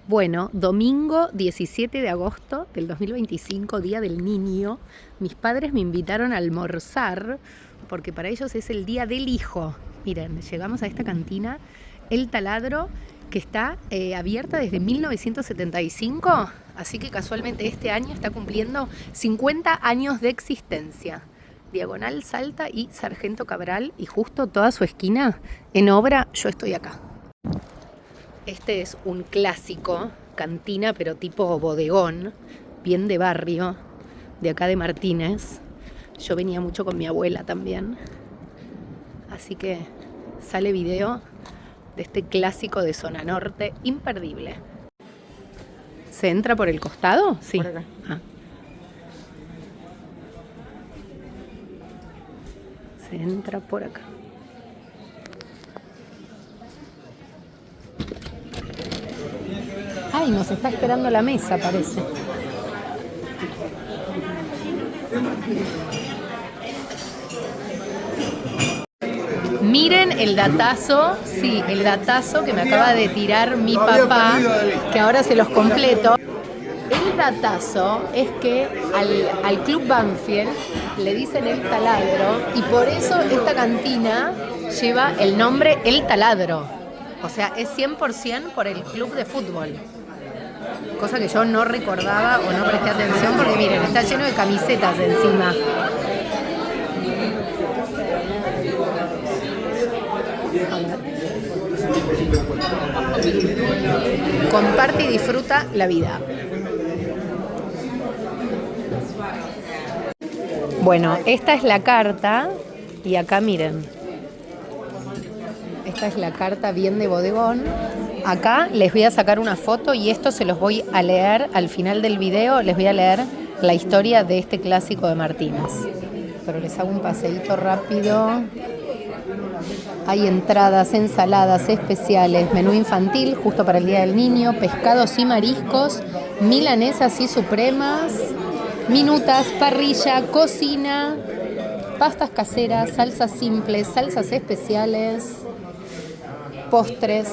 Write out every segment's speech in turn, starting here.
Bueno, domingo 17 de agosto del 2025, Día del Niño, mis padres me invitaron a almorzar porque para ellos es el Día del Hijo. Miren, llegamos a esta cantina, El Taladro, que está abierta desde 1975, así que casualmente este año está cumpliendo 50 años de existencia. Diagonal Salta y Sargento Cabral, y justo toda su esquina en obra, yo estoy acá. Este es un clásico, cantina, pero tipo bodegón, bien de barrio, de acá de Martínez. Yo venía mucho con mi abuela también. Así que sale video de este clásico de zona norte, imperdible. ¿Se entra por el costado? Sí. Por acá. Ah. Se entra por acá. Ay, nos está esperando la mesa, parece. Miren el datazo, sí, el datazo que me acaba de tirar mi papá, que ahora se los completo. El datazo es que al Club Banfield le dicen El Taladro y por eso esta cantina lleva el nombre El Taladro. O sea, es 100% por el club de fútbol. Cosa que yo no recordaba o no presté atención porque miren, está lleno de camisetas encima. Comparte y disfruta la vida. Bueno, esta es la carta y acá miren. Esta es la carta bien de bodegón. Acá les voy a sacar una foto y esto se los voy a leer al final del video. Les voy a leer la historia de este clásico de Martínez. Pero les hago un paseíto rápido. Hay entradas, ensaladas especiales, menú infantil justo para el Día del Niño, pescados y mariscos, milanesas y supremas, minutas, parrilla, cocina, pastas caseras, salsas simples, salsas especiales, postres,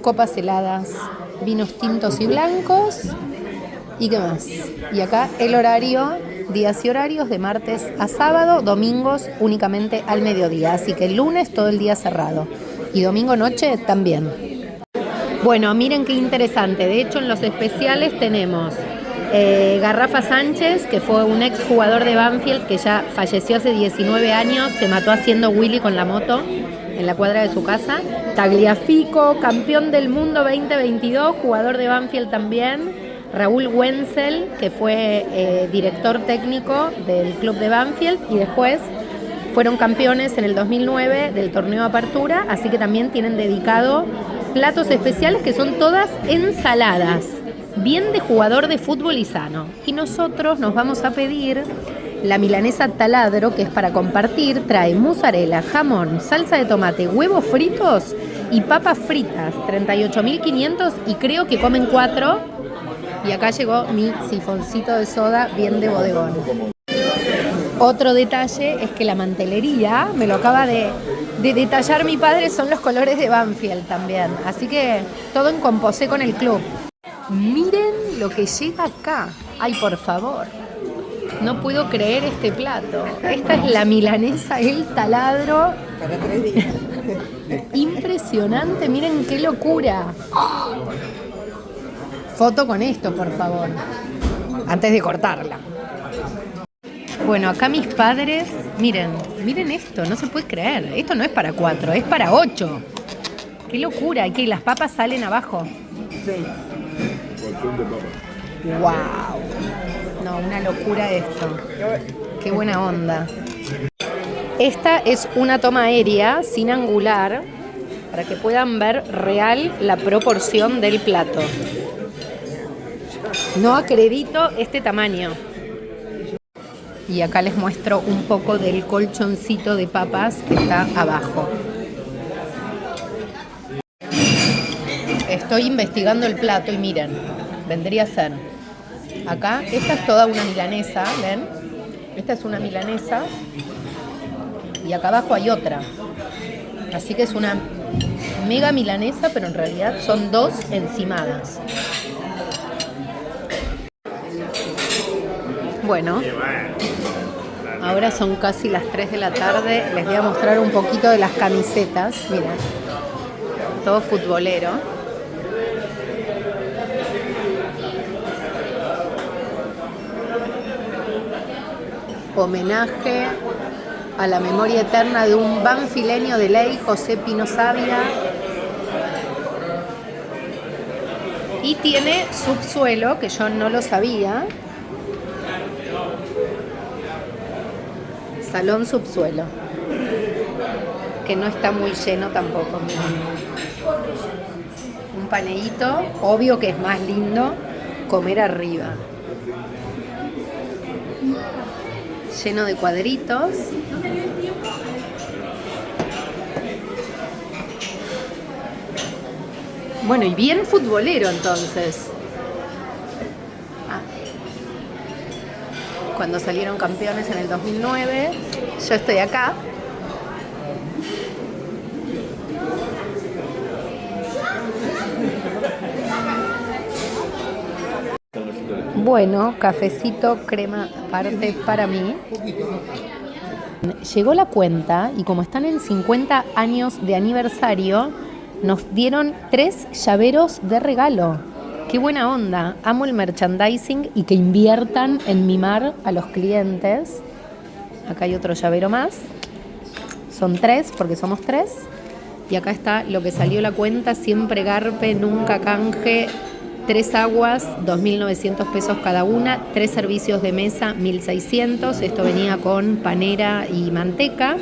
copas heladas, vinos tintos y blancos. ¿Y qué más? Y acá el horario, días y horarios de martes a sábado, domingos únicamente al mediodía. Así que el lunes todo el día cerrado. Y domingo noche también. Bueno, miren qué interesante. De hecho, en los especiales tenemos Garrafa Sánchez, que fue un ex jugador de Banfield que ya falleció hace 19 años, se mató haciendo Willy con la moto en la cuadra de su casa. Tagliafico, campeón del mundo 2022, jugador de Banfield también. Raúl Wenzel, que fue director técnico del club de Banfield y después fueron campeones en el 2009 del torneo de apertura, así que también tienen dedicado platos especiales que son todas ensaladas, bien de jugador de fútbol y sano. Y nosotros nos vamos a pedir la milanesa Taladro, que es para compartir, trae mozzarella, jamón, salsa de tomate, huevos fritos y papas fritas, 38.500 y creo que comen 4. Y acá llegó mi sifoncito de soda bien de bodegón. Otro detalle es que la mantelería, me lo acaba de detallar mi padre, son los colores de Banfield también. Así que todo en composé con el club. Miren lo que llega acá. Ay, por favor. No puedo creer este plato. Esta es la milanesa El Taladro. Para 3 días. Impresionante, miren qué locura. Foto con esto, por favor, antes de cortarla. Bueno, acá mis padres, miren esto, no se puede creer. Esto no es para 4, es para 8. Qué locura, y que las papas salen abajo. Sí. Wow. No, una locura esto. Qué buena onda. Esta es una toma aérea sin angular para que puedan ver real la proporción del plato. No acredito este tamaño. Y acá les muestro un poco del colchoncito de papas que está abajo. Estoy investigando el plato y miren, vendría a ser. Acá, esta es toda una milanesa, ¿ven? Esta es una milanesa. Y acá abajo hay otra. Así que es una mega milanesa, pero en realidad son 2 encimadas. Bueno, ahora son casi las 3 de la tarde. Les voy a mostrar un poquito de las camisetas. Miren, todo futbolero. Homenaje a la memoria eterna de un banfileño de ley, José Pino Sabia. Y tiene subsuelo, que yo no lo sabía. Salón subsuelo, que no está muy lleno tampoco. Un paneíto, obvio que es más lindo comer arriba. Lleno de cuadritos. Bueno, y bien futbolero entonces. Cuando salieron campeones en el 2009, yo estoy acá. Bueno, cafecito, crema aparte para mí. Llegó la cuenta y como están en 50 años de aniversario, nos dieron 3 llaveros de regalo. ¡Qué buena onda! Amo el merchandising y que inviertan en mimar a los clientes. Acá hay otro llavero más. Son 3 porque somos 3. Y acá está lo que salió la cuenta, siempre garpe, nunca canje. 3 aguas, 2.900 pesos cada una. 3 servicios de mesa, 1.600. Esto venía con panera y manteca.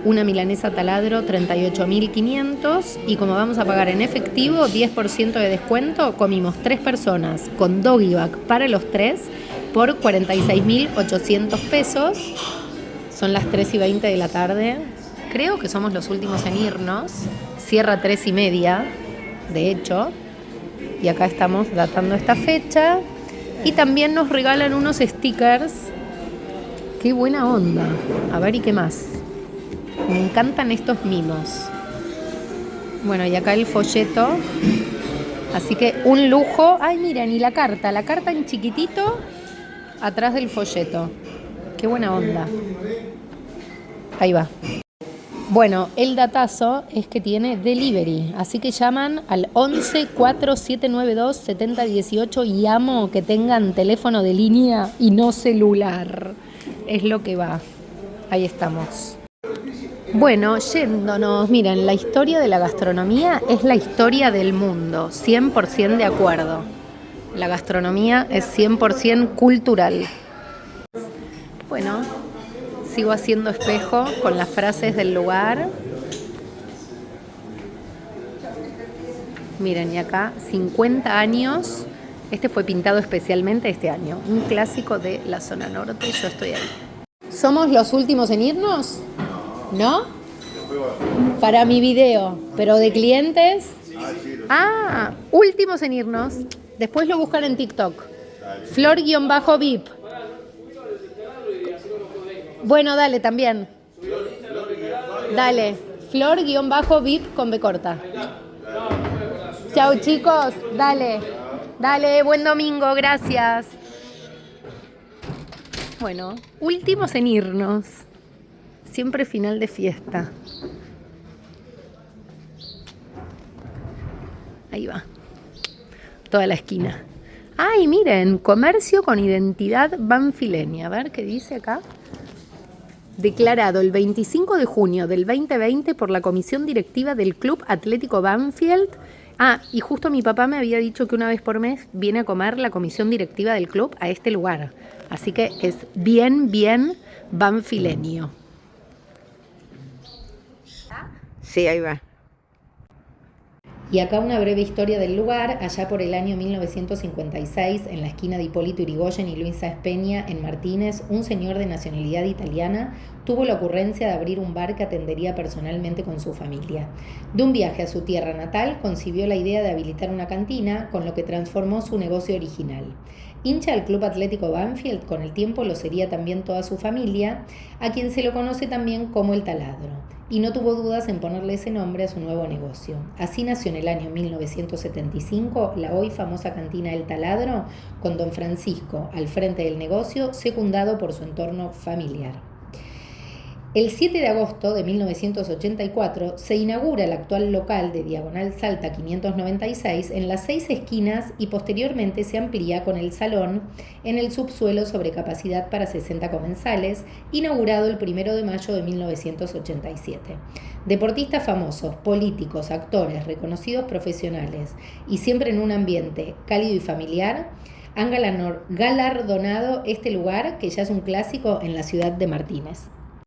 Una milanesa taladro, 38.500. Y como vamos a pagar en efectivo, 10% de descuento, comimos 3 personas con doggy bag para los 3 por 46.800 pesos. Son las 3:20 de la tarde. Creo que somos los últimos en irnos. Cierra 3:30, de hecho. Y acá estamos datando esta fecha. Y también nos regalan unos stickers. ¡Qué buena onda! A ver, ¿y qué más? Me encantan estos mimos. Bueno, y acá el folleto. Así que un lujo. Ay, miren, y la carta en chiquitito atrás del folleto. Qué buena onda. Ahí va. Bueno, el datazo es que tiene delivery, así que llaman al 11 4792 7018 y amo que tengan teléfono de línea y no celular. Es lo que va. Ahí estamos. Bueno, yéndonos, miren, la historia de la gastronomía es la historia del mundo, 100% de acuerdo. La gastronomía es 100% cultural. Bueno, sigo haciendo espejo con las frases del lugar. Miren, y acá 50 años. Este fue pintado especialmente este año. Un clásico de la zona norte. Yo estoy ahí. ¿Somos los últimos en irnos? ¿No? Para mi video. ¿Pero de clientes? Ah, últimos en irnos. Después lo buscan en TikTok. Flor-VIP. Bueno, dale, también. Dale, Flor-VIP con B corta. Chao, chicos. Dale. Dale, buen domingo, gracias. Bueno, últimos en irnos. Siempre final de fiesta. Ahí va. Toda la esquina. Ay, miren, comercio con identidad banfileña. A ver qué dice acá. Declarado el 25 de junio del 2020 por la Comisión Directiva del Club Atlético Banfield. Ah, y justo mi papá me había dicho que una vez por mes viene a comer la Comisión Directiva del club a este lugar. Así que es bien, bien banfileño. Sí, ahí va. Y acá una breve historia del lugar. Allá por el año 1956, en la esquina de Hipólito Yrigoyen y Luisa Espeña, en Martínez, un señor de nacionalidad italiana tuvo la ocurrencia de abrir un bar que atendería personalmente con su familia. De un viaje a su tierra natal, concibió la idea de habilitar una cantina, con lo que transformó su negocio original. Hincha del Club Atlético Banfield, con el tiempo lo sería también toda su familia, a quien se lo conoce también como El Taladro, y no tuvo dudas en ponerle ese nombre a su nuevo negocio. Así nació en el año 1975 la hoy famosa cantina El Taladro, con don Francisco al frente del negocio, secundado por su entorno familiar. El 7 de agosto de 1984 se inaugura el actual local de Diagonal Salta 596 en las 6 esquinas y posteriormente se amplía con el salón en el subsuelo sobre capacidad para 60 comensales, inaugurado el 1 de mayo de 1987. Deportistas famosos, políticos, actores, reconocidos profesionales y siempre en un ambiente cálido y familiar han galardonado este lugar que ya es un clásico en la ciudad de Martínez.